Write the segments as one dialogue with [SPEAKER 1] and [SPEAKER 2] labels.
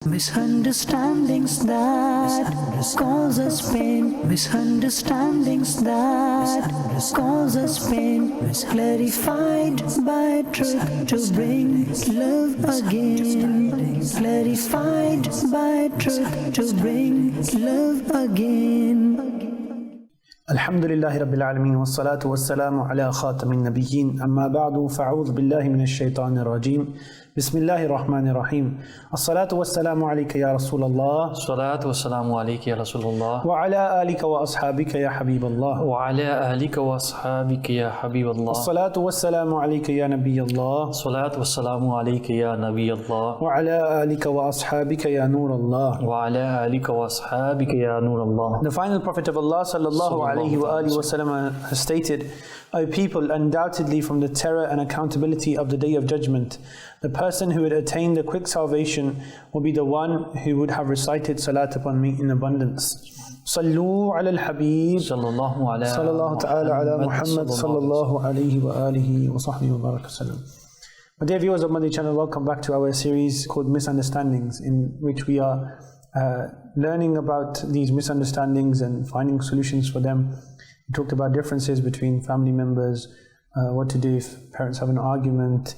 [SPEAKER 1] Misunderstandings that cause us pain. Misunderstandings that cause us pain. Clarified by truth to bring love again. Clarified by truth to bring love again.
[SPEAKER 2] Alhamdulillahi Rabbil Alameen wa salatu wa salamu ala khatamin nabiyyin amma ba'du fa'udhu billahi minash shaitanir rajim. Bismillahir Rahmanir Rahim. As-salatu wa salamu alayka ya Rasulallah.
[SPEAKER 3] Salatu wa salamu alayka ya Rasulullah.
[SPEAKER 2] Wa ala alika wa ashabika ya Habiballah.
[SPEAKER 3] Wa ala alika wa ashabika ya Habiballah.
[SPEAKER 2] As-salatu wa salamu alayka ya Nabiyallah.
[SPEAKER 3] Salatu wa salamu alayka ya Nabiyallah.
[SPEAKER 2] Wa ala alika wa ashabika ya Nurallah.
[SPEAKER 3] Wa ala alika wa ashabika ya Nurallah.
[SPEAKER 2] The final Prophet of Allah sallallahu alayhi wa alihi wa sallam has stated, O people, undoubtedly from the terror and accountability of the Day of Judgment, the person who had attained a quick salvation will be the one who would have recited salat upon me in abundance. Sallu ala al-Habib sallallahu ta'ala ala Muhammad sallallahu alayhi wa alihi wa sahbihi wa baraka sallam. My dear viewers of Madani Channel, welcome back to our series called Misunderstandings, in which we are learning about these misunderstandings and finding solutions for them. We talked about differences between family members, what to do if parents have an argument,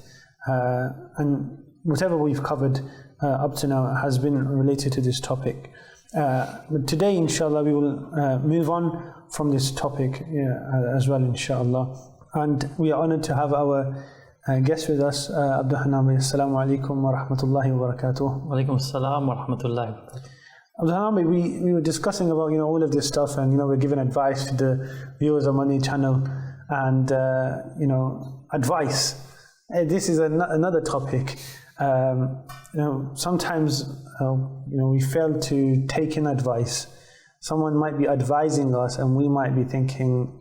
[SPEAKER 2] and whatever we've covered up to now has been related to this topic. But today, inshallah, we will move on from this topic as well, inshallah. And we are honored to have our guest with us, Abdul Hanami. Assalamu alaikum wa rahmatullahi wa barakatuh.
[SPEAKER 3] Wa alaikum assalam wa rahmatullahi wa barakatuh.
[SPEAKER 2] Abdul Hanami, we were discussing about all of this stuff, and we're giving advice to the viewers of Madani Channel, and advice. This is another topic. Sometimes we fail to take in advice. Someone might be advising us, and we might be thinking,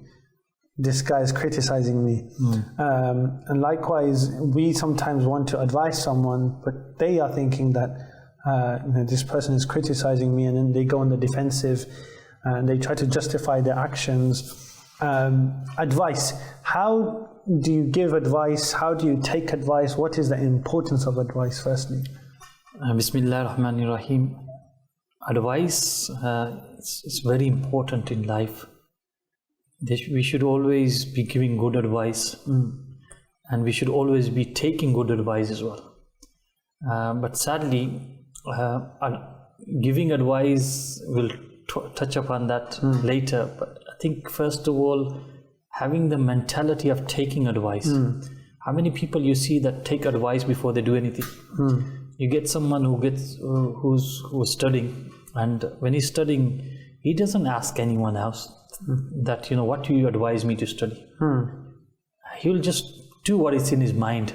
[SPEAKER 2] this guy is criticizing me. And likewise, we sometimes want to advise someone, but they are thinking that this person is criticizing me, and then they go on the defensive and they try to justify their actions. Advice. How do you give advice? How do you take advice? What is the importance of advice, firstly?
[SPEAKER 3] Bismillahir Rahmanir Rahim. Advice is very important in life. We should always be giving good advice, and we should always be taking good advice as well. But sadly, giving advice, we'll touch upon that later. But I think first of all, having the mentality of taking advice. How many people you see that take advice before they do anything? You get someone who's studying, and when he's studying, he doesn't ask anyone else that what do you advise me to study. He'll just do what is in his mind,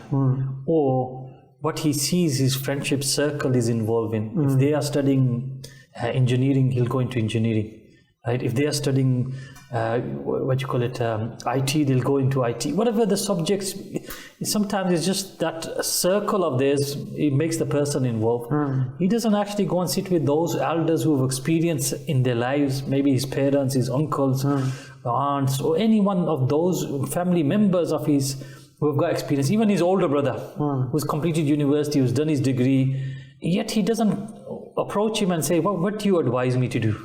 [SPEAKER 3] or what he sees his friendship circle is involved in. If they are studying engineering, he'll go into engineering, right? If they are studying IT, they'll go into IT. Whatever the subjects, sometimes it's just that circle of theirs, it makes the person involved. He doesn't actually go and sit with those elders who have experienced in their lives, maybe his parents, his uncles, aunts, or any one of those family members of his who have got experience, even his older brother who's completed university, who's done his degree, yet he doesn't approach him and say, what do you advise me to do?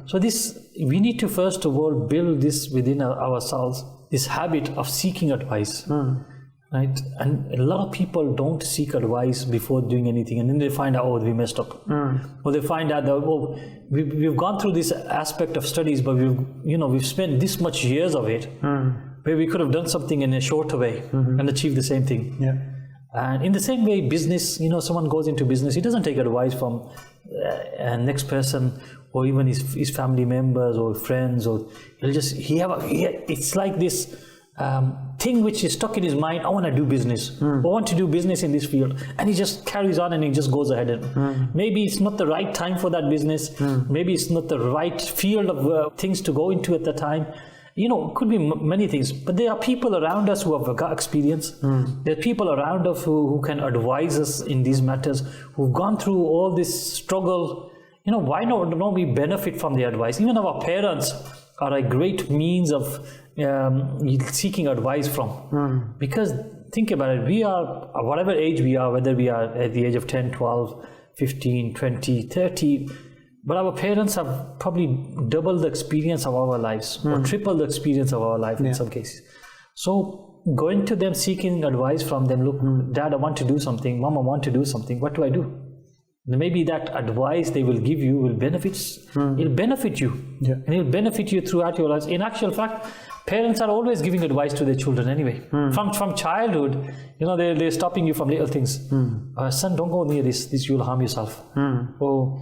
[SPEAKER 3] So we need to first of all build this within ourselves, this habit of seeking advice, right? And a lot of people don't seek advice before doing anything, and then they find out, we messed up, or they find out that we've gone through this aspect of studies, but we've spent this much years of it, where we could have done something in a shorter way and achieved the same thing. And in the same way, business, someone goes into business, he doesn't take advice from next person, or even his family members or friends, or it's like this thing which is stuck in his mind. I want to do business. I want to do business in this field, and he just carries on and he just goes ahead. And maybe it's not the right time for that business. Maybe it's not the right field of things to go into at the time. Could be many things, but there are people around us who have got experience. There are people around us who can advise us in these matters, who've gone through all this struggle. Why not we benefit from their advice? Even our parents are a great means of seeking advice from. Because think about it, we are, whatever age we are, whether we are at the age of 10, 12, 15, 20, 30. But our parents have probably doubled the experience of our lives or tripled the experience of our life in some cases. So going to them, seeking advice from them, look, Dad, I want to do something, Mom, I want to do something, what do I do? Maybe that advice they will give you will it'll benefit you. And it'll benefit you throughout your lives. In actual fact, parents are always giving advice to their children anyway. From childhood, they're stopping you from little things. Son, don't go near this, you'll harm yourself. Or,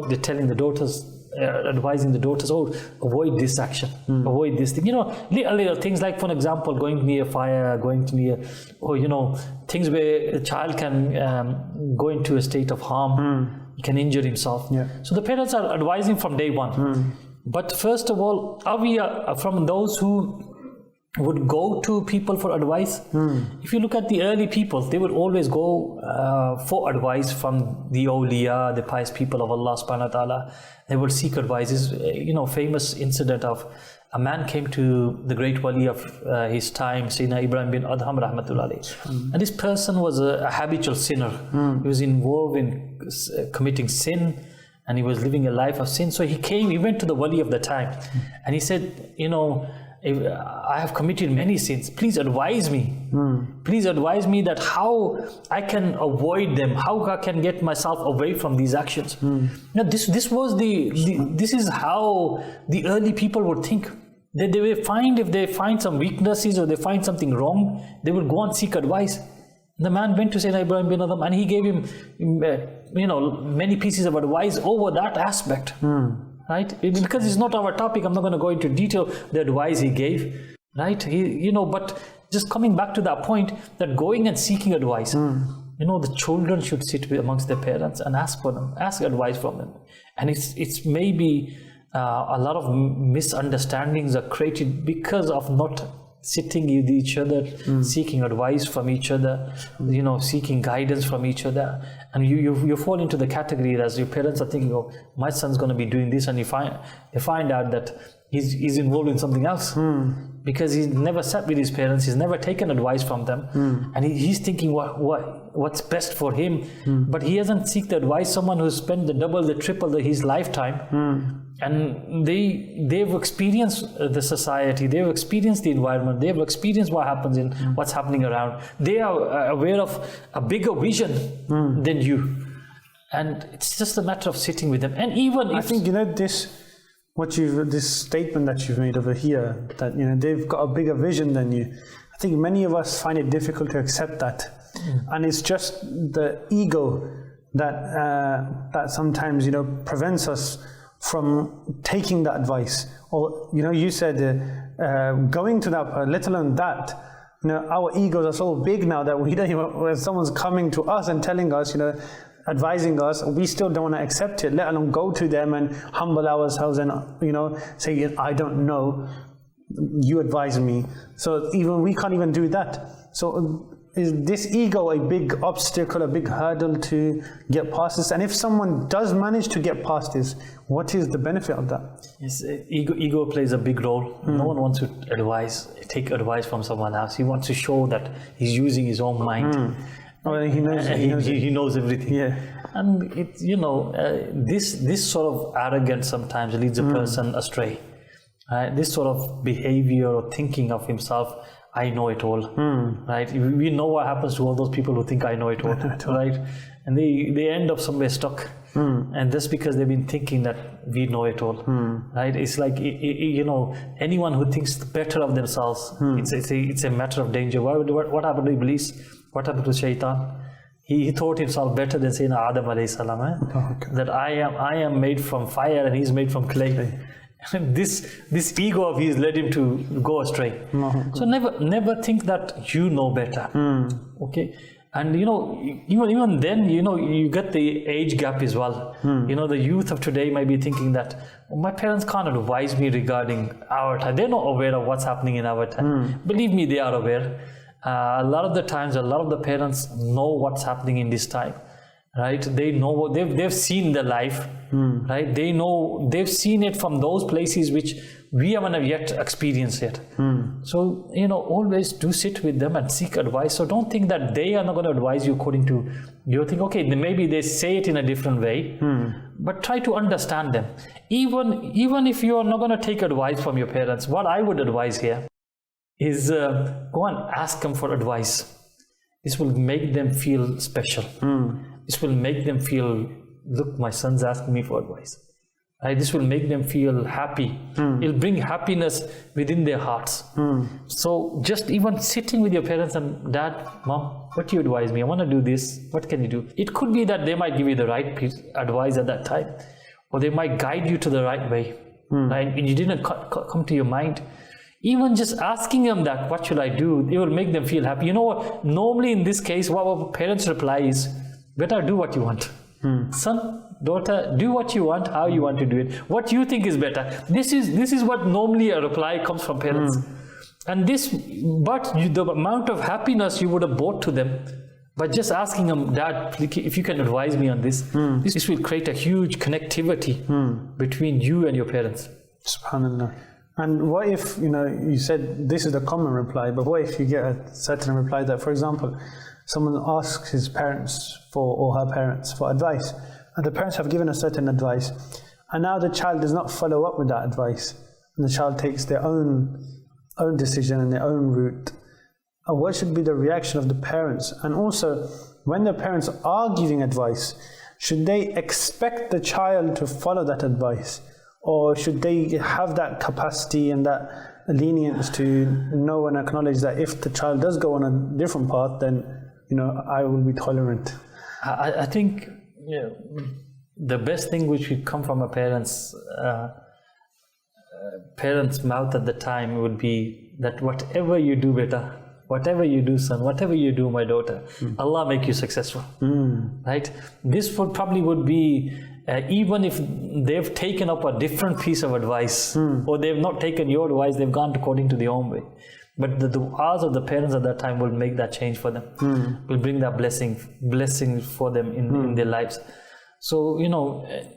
[SPEAKER 3] they're telling the daughters, advising the daughters, avoid this action, avoid this thing. Little things like, for example, going near fire, going to near, things where a child can go into a state of harm, he can injure himself. So the parents are advising from day one. But first of all, are we from those who would go to people for advice? If you look at the early people, they would always go for advice from the awliya, the pious people of Allah subhanahu wa ta'ala. They would seek advice. Famous incident of a man came to the great wali of his time, Sayyidina Ibrahim bin Adham rahmatullah alayhi. And this person was a habitual sinner. He was involved in committing sin, and he was living a life of sin. So he went to the wali of the time, and he said, I have committed many sins. Please advise me. Please advise me that how I can avoid them, how I can get myself away from these actions. Now, this is how the early people would think. They will find, if they find some weaknesses or they find something wrong, they will go and seek advice. The man went to Sayyidina Ibrahim bin Adham, and he gave him, many pieces of advice over that aspect. Right? Because it's not our topic, I'm not going to go into detail the advice he gave. Right? But just coming back to that point, that going and seeking advice, the children should sit amongst their parents and ask advice from them. And it's maybe a lot of misunderstandings are created because of not sitting with each other, seeking advice from each other, seeking guidance from each other. And you fall into the category as your parents are thinking, oh, my son's going to be doing this, and you find out that he's involved in something else. Because he's never sat with his parents, he's never taken advice from them, and he's thinking what's best for him, but he hasn't sought the advice someone who's spent the double, the triple his lifetime, and they've experienced the society, they've experienced the environment, they've experienced what happens in what's happening around. They are aware of a bigger vision than you, and it's just a matter of sitting with them. And even if,
[SPEAKER 2] I think this statement that you've made over here, that they've got a bigger vision than you, I think many of us find it difficult to accept that. And it's just the ego that sometimes prevents us from taking that advice. Or you said going to that, let alone that, our egos are so big now that we don't even, when someone's coming to us and telling us, advising us, we still don't want to accept it, let alone go to them and humble ourselves and say, I don't know, you advise me. So even we can't even do that. So is this ego a big obstacle, a big hurdle to get past this? And if someone does manage to get past this, what is the benefit of that?
[SPEAKER 3] Yes, ego plays a big role. No one wants to take advice from someone else. He wants to show that he's using his own mind. He knows everything. Yeah. And this sort of arrogance sometimes leads a person astray. This sort of behavior or thinking of himself, I know it all. Right? We know what happens to all those people who think I know it all. Right? And they end up somewhere stuck. And that's because they've been thinking that we know it all. Right? It's like anyone who thinks better of themselves, it's a matter of danger. What happened to Iblis? What happened to Shaitan? He thought himself better than Sayyidina Adam alayhi salam. That I am made from fire and he's made from clay. This ego of his led him to go astray. So never think that you know better. Okay. And even then, you get the age gap as well. The youth of today might be thinking that my parents can't advise me regarding our time. They're not aware of what's happening in our time. Believe me, they are aware. A lot of the times, a lot of the parents know what's happening in this time. right? They know what they've seen the life, right? They've seen it from those places which we haven't yet experienced yet. So, always do sit with them and seek advice. So don't think that they are not going to advise you according to your thing. Okay, maybe they say it in a different way, but try to understand them. Even if you are not going to take advice from your parents, what I would advise here is go and ask them for advice. This will make them feel special. This will make them feel, look, my son's asking me for advice. Right? This will make them feel happy. It'll bring happiness within their hearts. So just even sitting with your parents and, Dad, Mom, what do you advise me? I want to do this. What can you do? It could be that they might give you the right advice at that time, or they might guide you to the right way. Right? And you didn't come to your mind. Even just asking them that, what should I do? It will make them feel happy. You know what? Normally in this case, what our parents reply is, better do what you want. Son, daughter, do what you want, how you want to do it, what you think is better. This is what normally a reply comes from parents. And the amount of happiness you would have brought to them by just asking them, Dad, if you can advise me on this, this will create a huge connectivity between you and your parents.
[SPEAKER 2] SubhanAllah. And what if, you said this is the common reply, but what if you get a certain reply that, for example, someone asks his parents or her parents for advice, and the parents have given a certain advice, and now the child does not follow up with that advice, and the child takes their own decision and their own route. What should be the reaction of the parents? And also, when the parents are giving advice, should they expect the child to follow that advice? Or should they have that capacity and that lenience to know and acknowledge that if the child does go on a different path, then I will be tolerant?
[SPEAKER 3] I think the best thing which would come from a parent's mouth at the time would be that whatever you do, beta, whatever you do, son, whatever you do, my daughter, Allah make you successful. Right? This would be even if they've taken up a different piece of advice, or they've not taken your advice, they've gone according to their own way. But the du'as of the parents at that time will make that change for them, will bring that blessing for them in their lives. So,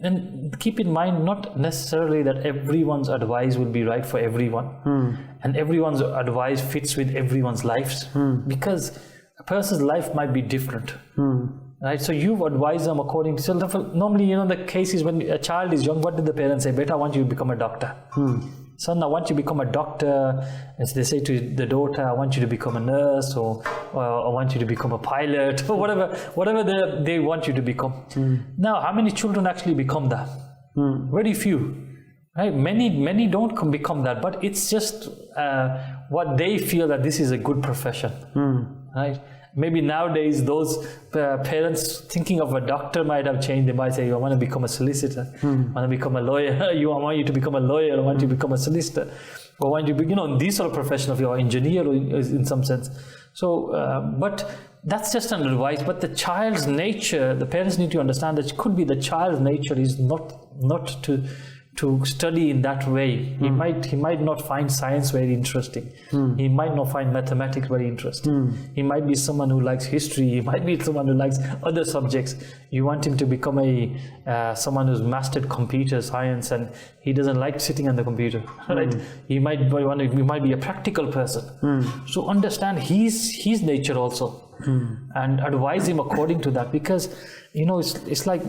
[SPEAKER 3] and keep in mind, not necessarily that everyone's advice will be right for everyone, and everyone's advice fits with everyone's lives, because a person's life might be different. Right, so you advise them according to. So normally, the case is when a child is young, what did the parents say? Beta, I want you to become a doctor. Son, I want you to become a doctor. As they say to the daughter, I want you to become a nurse, or I want you to become a pilot, or whatever they want you to become. Now, how many children actually become that? Very few. Right? Many don't become that, but it's just what they feel that this is a good profession. Right? Maybe nowadays those parents thinking of a doctor might have changed. They might say, I want to become a solicitor, I want to become a lawyer. I want you to become a lawyer, I want you to become a solicitor. Or I want you to be, these sort of profession of your engineer in some sense. So, but that's just an advice. But the child's nature, the parents need to understand that it could be the child's nature is not to study in that way. He might not find science very interesting. He might not find mathematics very interesting. He might be someone who likes history. He might be someone who likes other subjects. You want him to become someone who's mastered computer science, and he doesn't like sitting on the computer. Right? He might be a practical person. So understand his nature also. And advise him according to that, because it's like,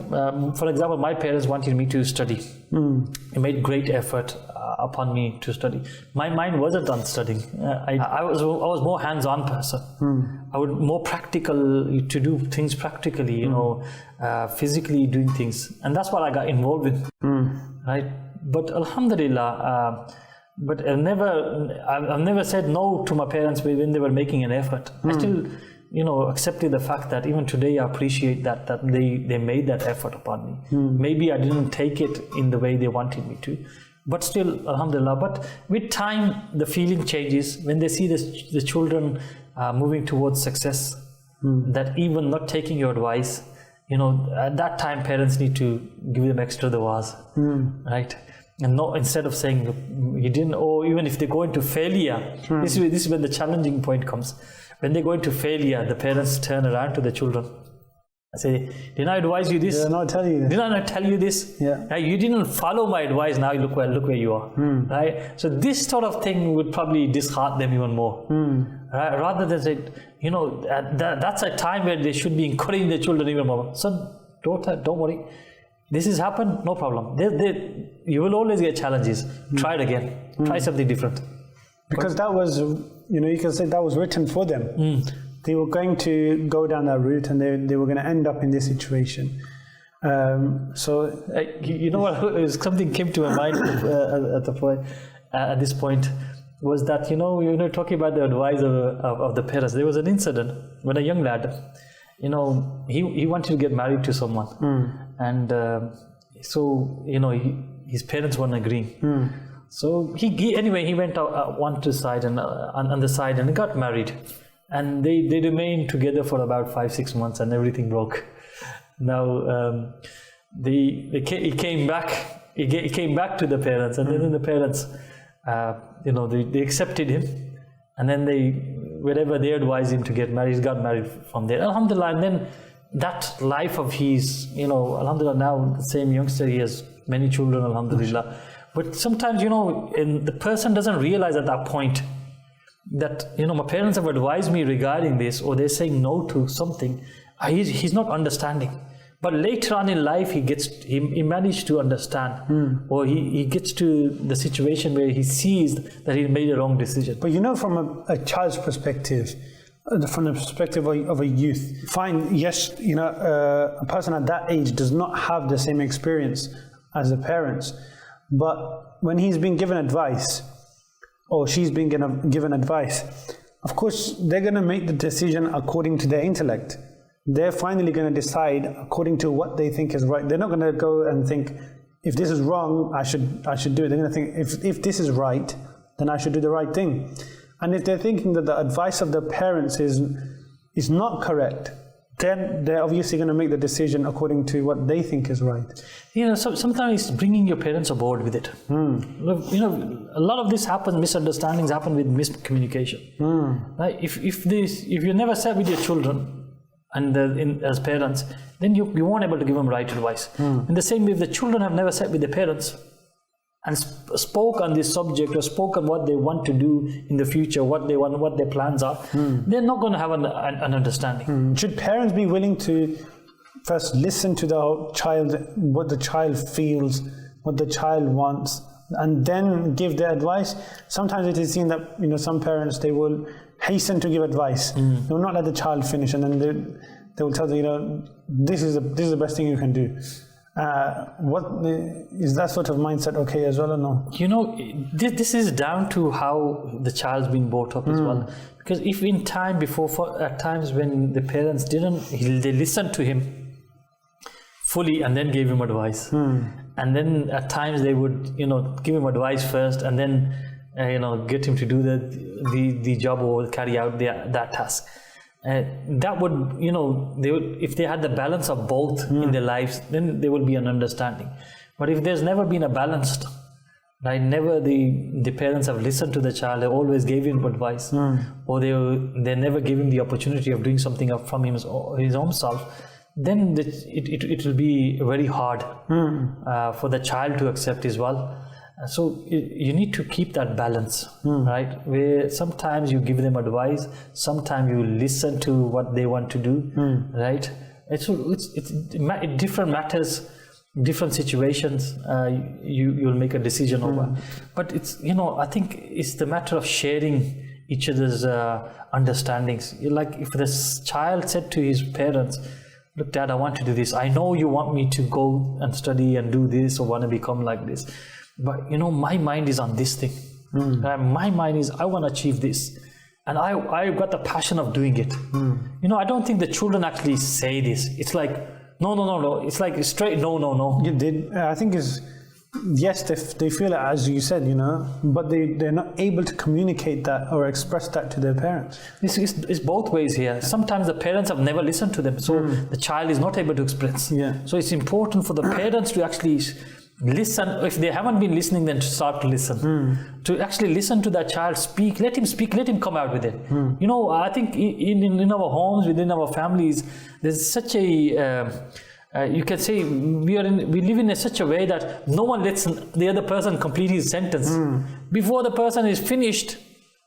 [SPEAKER 3] for example, my parents wanted me to study. They made great effort upon me to study. My mind wasn't on studying. I was more hands-on person. I would more practical, to do things practically, physically doing things, and that's what I got involved with. Right? But Alhamdulillah, but I've never said no to my parents when they were making an effort. I still accepted the fact that even today I appreciate that they made that effort upon me. Maybe I didn't take it in the way they wanted me to, but still, Alhamdulillah. But with time, the feeling changes when they see the children moving towards success, that even not taking your advice, at that time parents need to give them extra du'as, right? And not, instead of saying you didn't, or even if they go into failure, this is when the challenging point comes. When they go into failure, the parents turn around to the children I say, didn't I advise you this?
[SPEAKER 2] Did I not tell you this?
[SPEAKER 3] Did I not tell you this?
[SPEAKER 2] Yeah.
[SPEAKER 3] You didn't follow my advice. Now look where you are. Right. So this sort of thing would probably dishearten them even more. Right? Rather than say, that's a time where they should be encouraging their children even more. Son, daughter, don't worry. This has happened. No problem. You will always get challenges. Try it again. Try something different.
[SPEAKER 2] Because that was, you can say that was written for them. They were going to go down that route, and they were going to end up in this situation. So
[SPEAKER 3] you know what? Something came to my mind at this point was that talking about the advice of the parents. There was an incident when a young lad, he wanted to get married to someone, and so his parents weren't agreeing. So he went out on the side and got married. And they remained together for about 5-6 months, and everything broke. Now he came back to the parents, and then the parents they accepted him, and then wherever they advised him to get married, he got married from there. Alhamdulillah. And then that life of his, alhamdulillah, now the same youngster, he has many children, alhamdulillah. But sometimes the person doesn't realize at that point that my parents have advised me regarding this, or they're saying no to something. He's not understanding, but later on in life he managed to understand, or he gets to the situation where he sees that he made a wrong decision.
[SPEAKER 2] But from a child's perspective, from the perspective of a youth, fine, yes, a person at that age does not have the same experience as the parents, but when he's been given advice, or she's been given advice, of course they're going to make the decision according to their intellect. They're finally going to decide according to what they think is right. They're not going to go and think, if this is wrong, I should do it. They're going to think, if this is right, then I should do the right thing. And if they're thinking that the advice of the parents is not correct, then they're obviously going to make the decision according to what they think is right.
[SPEAKER 3] Sometimes bringing your parents aboard with it. A lot of this misunderstandings happen with miscommunication. Right? If you never sat with your children and as parents, then you won't able to give them right advice. In the same way, if the children have never sat with their parents and spoke on this subject, or spoke on what they want to do in the future, what they want, what their plans are, they're not going to have an understanding.
[SPEAKER 2] Should parents be willing to first listen to the child, what the child feels, what the child wants, and then give their advice? Sometimes it is seen that some parents, they will hasten to give advice. They will not let the child finish, and then they will tell them, this is the best thing you can do. What is that sort of mindset okay as well, or no?
[SPEAKER 3] This is down to how the child's been brought up as well. Because if in time before, at times when the parents they listened to him fully and then gave him advice, and then at times they would give him advice first and then get him to do the job or carry out that task. That would, if they had the balance of both in their lives, then there will be an understanding. But if there's never been a balance, right? Never the parents have listened to the child, they always gave him advice, or they never gave him the opportunity of doing something up from his own self, then it will be very hard for the child to accept as well. So you need to keep that balance, right? Where sometimes you give them advice, sometimes you listen to what they want to do, right? It's different matters, different situations. You'll make a decision over, but it's I think it's the matter of sharing each other's understandings. Like if this child said to his parents, "Look, Dad, I want to do this. I know you want me to go and study and do this, or want to become like this. But my mind is on this thing. My mind is I want to achieve this, and I've got the passion of doing it." I don't think the children actually say this. It's like no. It's like straight no.
[SPEAKER 2] I think is yes, they feel it, as you said, but they're not able to communicate that or express that to their parents.
[SPEAKER 3] It's both ways here. Sometimes the parents have never listened to them, so the child is not able to express.
[SPEAKER 2] Yeah.
[SPEAKER 3] So it's important for the parents to actually listen. If they haven't been listening, then to start to listen. To actually listen to that child speak. Let him speak. Let him come out with it. You know, I think in our homes, within our families, there's such a you can say we live in such a way that no one lets the other person complete his sentence before the person is finished.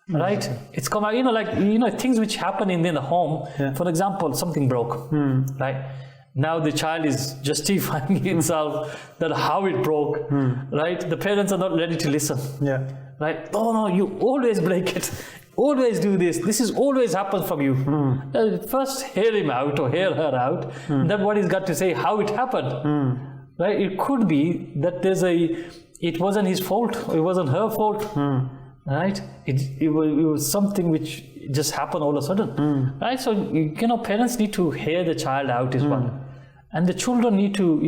[SPEAKER 3] Right? It's come out. You know, like things which happen in the home. For example, something broke. Right? Now the child is justifying itself that how it broke, right? The parents are not ready to listen. Right? Oh no, you always break it. Always do this. This is always happens from you. First hear him out or hear her out. Then what he's got to say, how it happened. Right? It could be that it wasn't his fault or it wasn't her fault. Right? It was something which just happened all of a sudden. Right? So, parents need to hear the child out as well. And the children need to,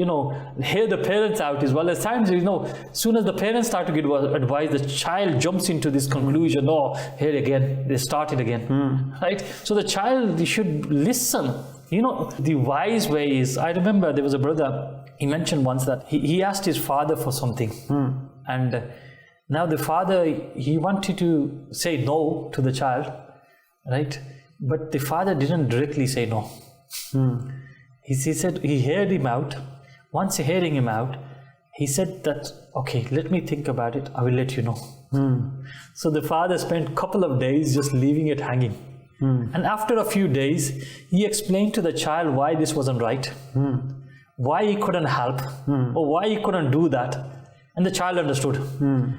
[SPEAKER 3] hear the parents out as well. At times, as soon as the parents start to give advice, the child jumps into this conclusion, oh, here again, they started again. Right? So the child should listen. The wise way is, I remember there was a brother, he mentioned once that he asked his father for something. And now the father, he wanted to say no to the child, right? But the father didn't directly say no. He said, he heard him out. Once hearing him out, he said that, okay, let me think about it. I will let you know. So the father spent a couple of days just leaving it hanging. And after a few days, he explained to the child why this wasn't right, why he couldn't help, or why he couldn't do that. And the child understood.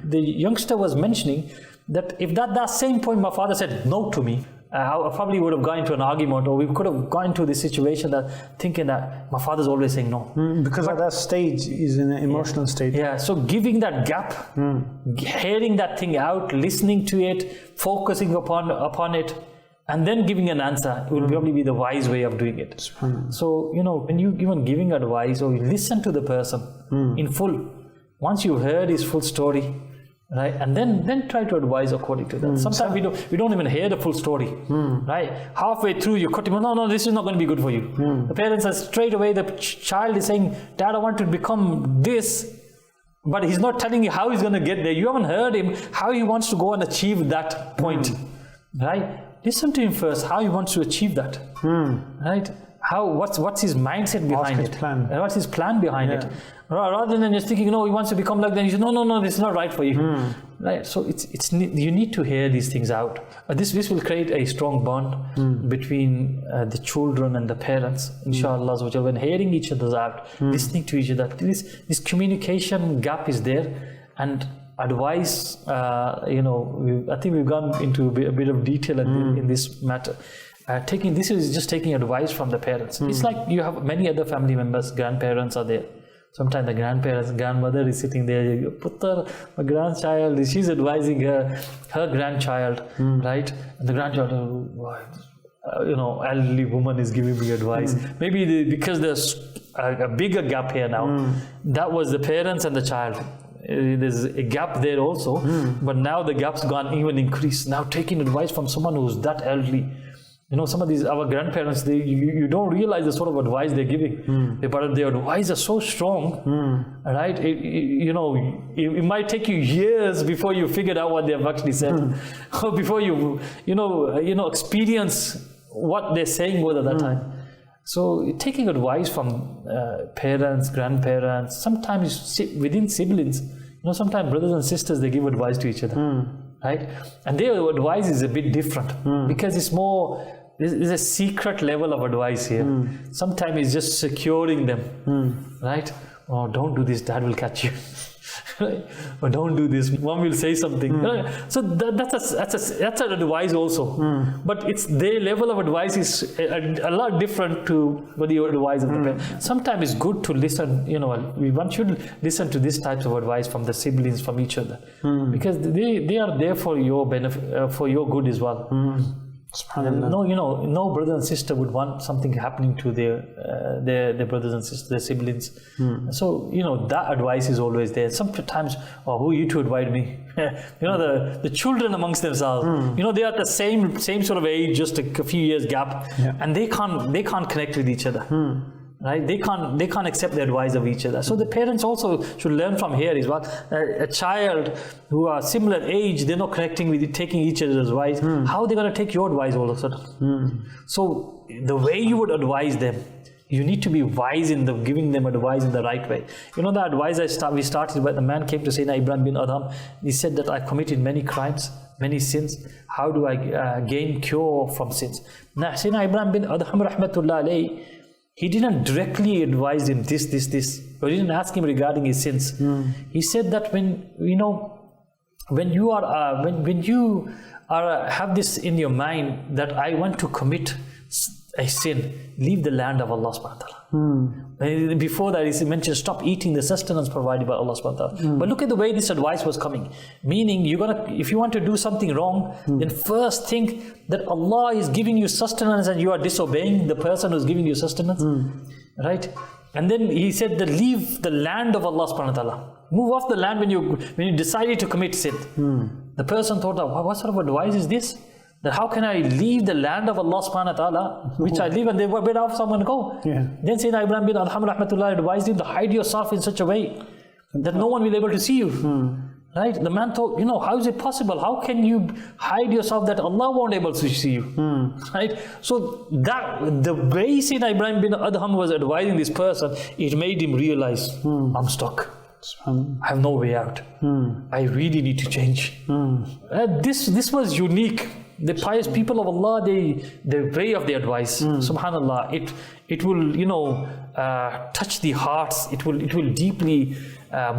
[SPEAKER 3] The youngster was mentioning that if that same point my father said no to me, I probably would have gone into an argument, or we could have gone into this situation that thinking that my father's always saying no.
[SPEAKER 2] Because at that stage is in an emotional state.
[SPEAKER 3] Yeah, so giving that gap, hearing that thing out, listening to it, focusing upon it, and then giving an answer will probably be the wise way of doing it. So, when you even giving advice or you listen to the person in full, once you've heard his full story, right, and then try to advise according to that. Sometimes we don't even hear the full story, right? Halfway through you cut him, no, this is not going to be good for you. The parents are straight away, the child is saying, Dad, I want to become this, but he's not telling you how he's going to get there. You haven't heard him, how he wants to go and achieve that point, right? Listen to him first, how he wants to achieve that, right? What's his mindset behind it? What's his plan behind it? Rather than just thinking, no, he wants to become like that. You say, no, this is not right for you. Right? So you need to hear these things out. This will create a strong bond between the children and the parents, inshallah. When hearing each other out, listening to each other, this communication gap is there. And advice, I think we've gone into a bit of detail in this matter. This is just taking advice from the parents. It's like you have many other family members, grandparents are there. Sometimes the grandmother is sitting there, Puttar, my grandchild, she's advising her grandchild, right? And the grandchild, elderly woman is giving me advice. Maybe because there's a bigger gap here now. That was the parents and the child. There's a gap there also, but now the gap's gone even increased. Now taking advice from someone who's that elderly. Some of these, our grandparents, you don't realize the sort of advice they're giving. But their advice are so strong, right? It might take you years before you figure out what they've actually said, or before you experience what they're saying was at that time. So taking advice from parents, grandparents, sometimes within siblings, sometimes brothers and sisters, they give advice to each other, right? And their advice is a bit different because it's more. There's a secret level of advice here. Sometimes it's just securing them, right? Oh, don't do this, Dad will catch you. Right? Or don't do this, Mom will say something. Right? So that's an advice also. But it's their level of advice is a lot different to what the advice of the parents. Sometimes it's good to listen. One should listen to these types of advice from the siblings, from each other, because they are there for your benefit, for your good as well. No brother and sister would want something happening to their brothers and sisters, their siblings. So that advice is always there. Sometimes, who are you to advise me? The children amongst themselves. They are at the same sort of age, just a few years gap, and they can't connect with each other. Right? They can't accept the advice of each other. So the parents also should learn from here as well. A child who are similar age, they're not connecting with you, taking each other's advice. How are they going to take your advice all of a sudden? So the way you would advise them, you need to be wise in giving them advice in the right way. You know, the advice we started with, the man came to Sayyidina Ibrahim bin Adham. He said that I committed many crimes, many sins. How do I gain cure from sins? Now, Sayyidina Ibrahim bin Adham rahmatullah alayhi, he didn't directly advise him this, or he didn't ask him regarding his sins. He said that when you have this in your mind that I want to commit a sin, leave the land of Allah subhanahu wa ta'ala. Before that, he mentioned stop eating the sustenance provided by Allah subhanahu wa ta'ala. But look at the way this advice was coming. Meaning, if you want to do something wrong, then first think that Allah is giving you sustenance and you are disobeying the person who's giving you sustenance. Right? And then he said that leave the land of Allah subhanahu wa ta'ala. Move off the land when you decided to commit sin. The person thought, what sort of advice is this? That how can I leave the land of Allah subhanahu wa ta'ala, which I live, and they were bid off someone to go. Then Sayyidina Ibrahim bin Adham rahmatullah advised him to hide yourself in such a way that no one will be able to see you. Right? The man thought, how is it possible? How can you hide yourself that Allah won't be able to see you? Right? So the way Sayyidina Ibrahim bin Adham was advising this person, it made him realize, I'm stuck. I have no way out. I really need to change. This was unique. The pious people of Allah, the way of the advice, subhanallah, it will touch the hearts. It will deeply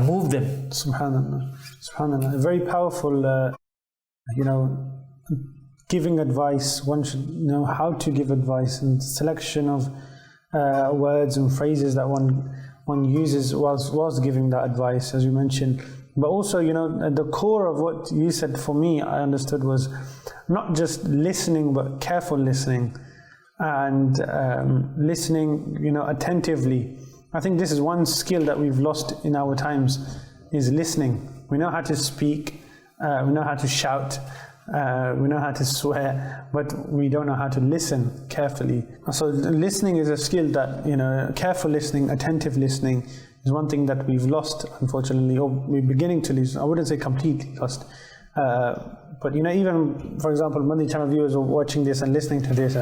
[SPEAKER 3] move them.
[SPEAKER 2] Subhanallah. A very powerful, giving advice. One should know how to give advice, and selection of words and phrases that one uses whilst giving that advice, as you mentioned. But also, at the core of what you said, for me, I understood, was not just listening, but careful listening, and listening, attentively. I think this is one skill that we've lost in our times, is listening. We know how to speak, we know how to shout, we know how to swear, but we don't know how to listen carefully. So listening is a skill that, careful listening, attentive listening, is one thing that we've lost, unfortunately, or we're beginning to lose. I wouldn't say completely lost. But even, for example, Madani Channel viewers are watching this and listening to this,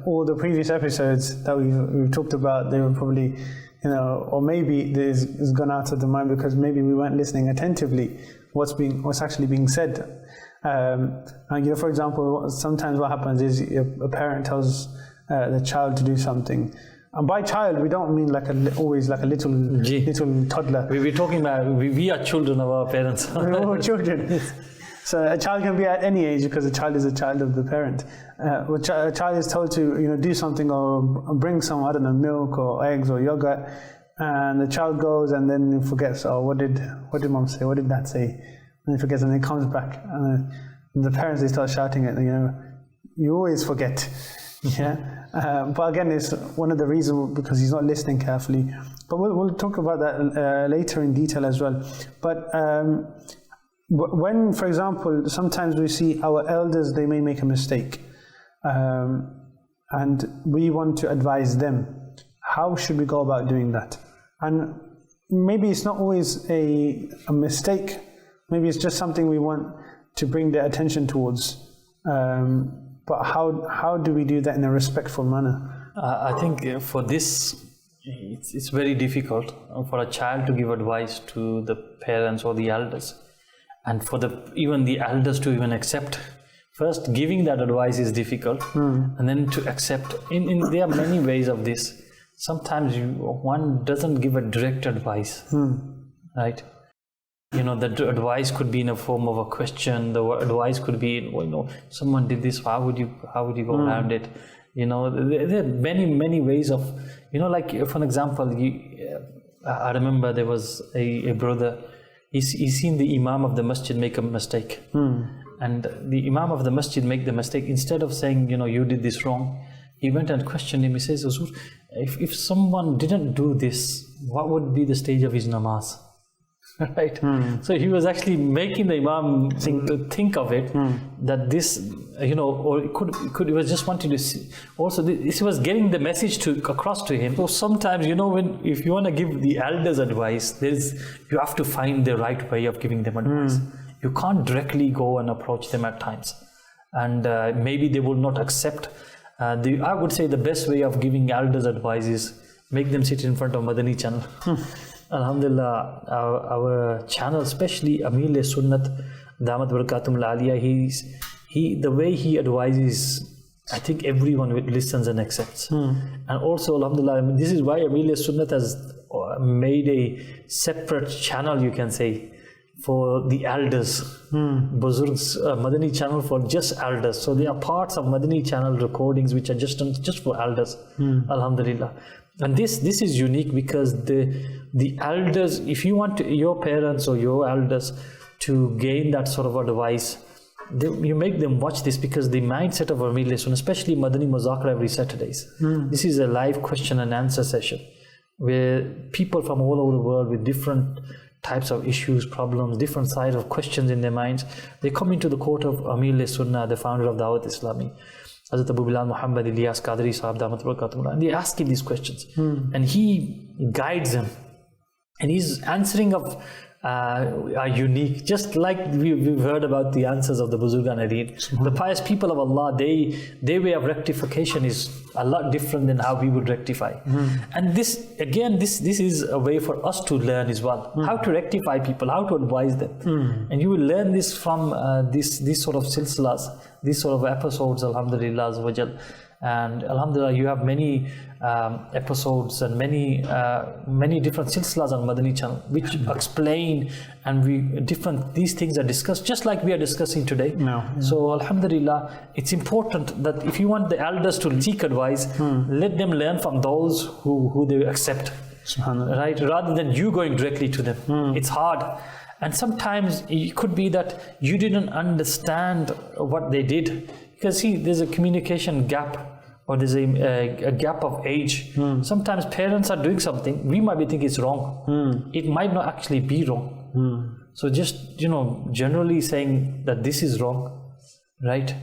[SPEAKER 2] all the previous episodes that we've talked about, they were probably, or maybe this has gone out of the mind because maybe we weren't listening attentively what's actually being said. For example, sometimes what happens is a parent tells the child to do something. And by child, we don't mean always like a little toddler.
[SPEAKER 3] We're talking about, we are children of our parents.
[SPEAKER 2] We're all children. So a child can be at any age, because a child is a child of the parent. A child is told to do something, or bring some, milk or eggs or yogurt, and the child goes and then forgets. What did mom say? What did dad say? And he forgets, and then comes back, and the parents, they start shouting at you always forget. But again, it's one of the reasons, because he's not listening carefully. But we'll talk about that later in detail as well. But when, for example, sometimes we see our elders, they may make a mistake, and we want to advise them. How should we go about doing that? And maybe it's not always a mistake. Maybe it's just something we want to bring their attention towards. But how do we do that in a respectful manner?
[SPEAKER 3] I think for this, it's very difficult for a child to give advice to the parents or the elders, and for even the elders to even accept. First, giving that advice is difficult, and then to accept. There are many ways of this. Sometimes one doesn't give a direct advice, right? The advice could be in a form of a question. The advice could be, someone did this. How would you go around it? There are many ways of, like for an example, I remember there was a brother. He's seen the imam of the masjid make a mistake, and the imam of the masjid make the mistake. Instead of saying, you did this wrong, he went and questioned him. He says, if someone didn't do this, what would be the stage of his namaz? Right. So he was actually making the Imam think of it, that this, or it could he was just wanting to see. Also, this was getting the message across to him. So sometimes, if you want to give the elders advice, you have to find the right way of giving them advice. You can't directly go and approach them at times, and maybe they will not accept. I would say the best way of giving elders advice is make them sit in front of Madani Channel. Alhamdulillah, our channel, especially Amir Sunnat, Damat Barakatum Aliyah, the way he advises, I think everyone listens and accepts. And also, Alhamdulillah, this is why Amir Sunnat has made a separate channel, you can say, for the elders. Buzurgs Madani Channel for just elders. So they are parts of Madani Channel recordings which are just for elders. Alhamdulillah. And this is unique because the elders, if you want your parents or your elders to gain that sort of advice, you make them watch this, because the mindset of Amir Sunnah, especially Madani Muzakara every Saturdays, this is a live question and answer session where people from all over the world with different types of issues, problems, different sides of questions in their minds, they come into the court of Amir Sunnah, the founder of Dawat Islami, Hazrat Abu Bilal Muhammad Ilyas Qadri Sahab Damat Barakatuh, and they ask him these questions, and he guides them, and his answering of are unique, just like we've heard about the answers of the Buzurgan Adeen. The pious people of Allah, their way of rectification is a lot different than how we would rectify. And this is a way for us to learn as well, how to rectify people, how to advise them. And you will learn this from these sort of silsilas, these sort of episodes, Alhamdulillah Azza wa Jal. And Alhamdulillah, you have many episodes and many different silsilas on Madani Channel which explain, and these things are discussed just like we are discussing today. So Alhamdulillah, it's important that if you want the elders to seek advice, let them learn from those who they accept, right, rather than you going directly to them. It's hard, and sometimes it could be that you didn't understand what they did, because see, there's a communication gap, or there's a gap of age. Sometimes parents are doing something, we might be thinking it's wrong. It might not actually be wrong. So just, generally saying that this is wrong, right?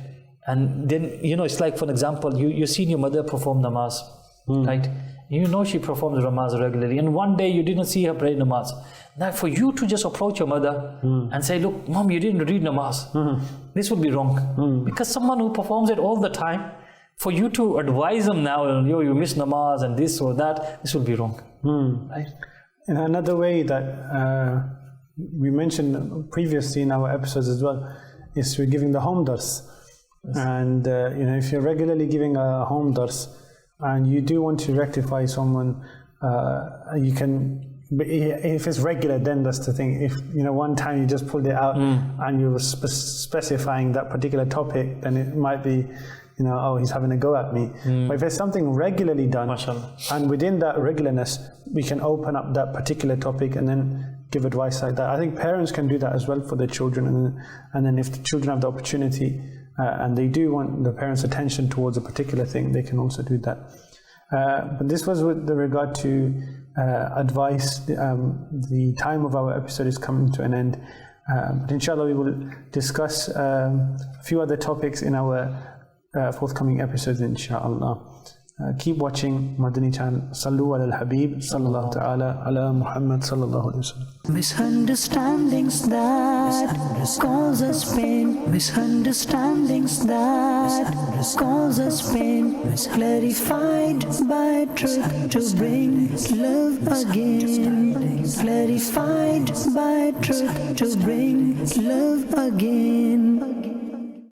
[SPEAKER 3] And then, it's like, for example, you've seen your mother perform namaz, right? She performs namaz regularly, and one day you didn't see her pray namaz. Now, for you to just approach your mother and say, look, mom, you didn't read namaz, this would be wrong. Because someone who performs it all the time, for you to advise them now, you miss namaz and this or that, this will be wrong. Right?
[SPEAKER 2] And another way that we mentioned previously in our episodes as well is we're giving the home dars. And if you're regularly giving a home dars and you do want to rectify someone, you can. But if it's regular, then that's the thing. If one time you just pulled it out and you were specifying that particular topic, then it might be, oh, he's having a go at me. But if it's something regularly done,
[SPEAKER 3] MashaAllah,
[SPEAKER 2] and within that regularness, we can open up that particular topic and then give advice like that. I think parents can do that as well for their children, and then if the children have the opportunity and they do want the parents' attention towards a particular thing, they can also do that. But this was with regard to advice. The time of our episode is coming to an end. But inshallah, we will discuss a few other topics in our forthcoming episodes, inshallah. Keep watching Madani Channel. Sallu ala al-Habib sallallahu ta'ala ala Muhammad sallallahu alayhi wa sallam.
[SPEAKER 1] Misunderstandings that cause us pain, misunderstandings that cause us pain, clarified by truth to bring love again, clarified by truth to bring love again.